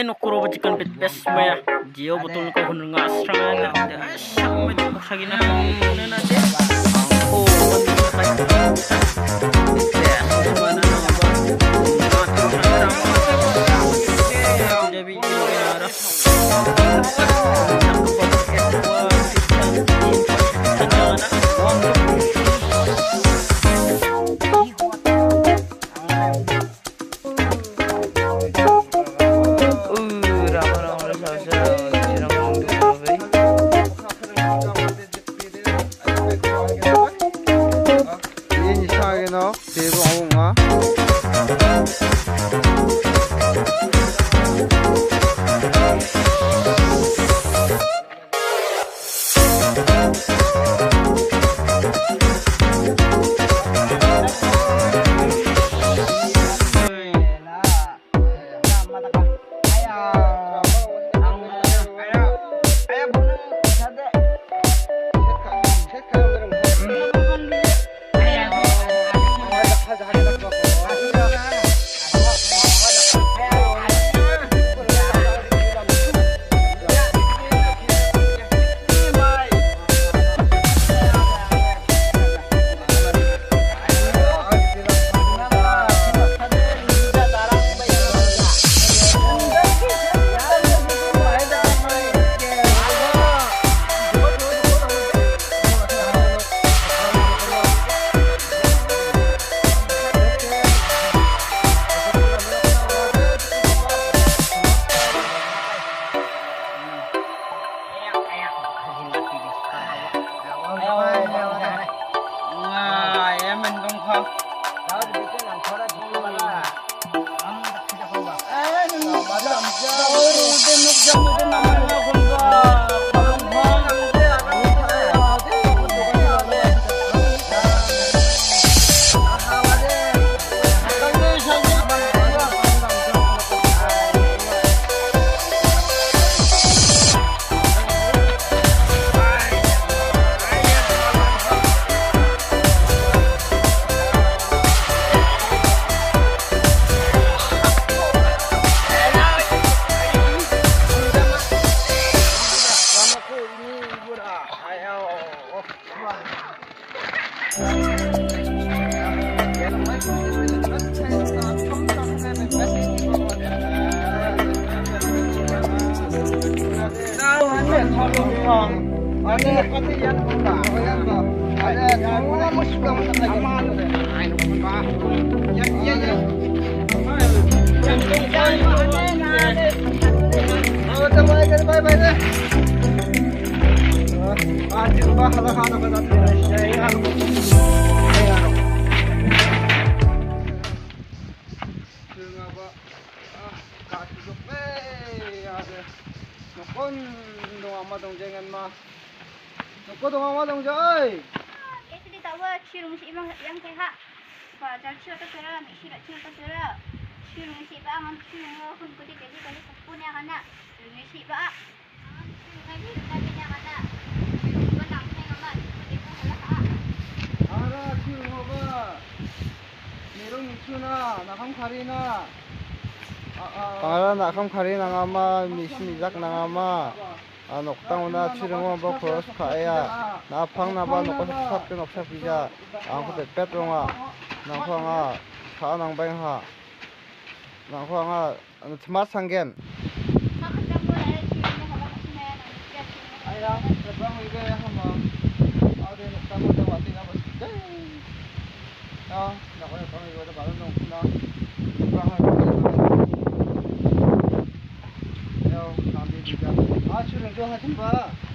Nukuro bajikan pit bes maya. Jio betul kau hunur ngasrang ada. Sama di maksagina na nade. Angko bantu no, 대부 어묵아. Para nak kam kari nangama mismijak nangama noktanguna chirungo bo cross kaya na phang na ba nokos sapke noksa pija angko pet ronga nangkhanga kha nang bai ha nangkhanga smart sangen aya rabang ibe hama ade noktang da wati na bas nakoy kami wala balon nong na 출연 좀 하지 마.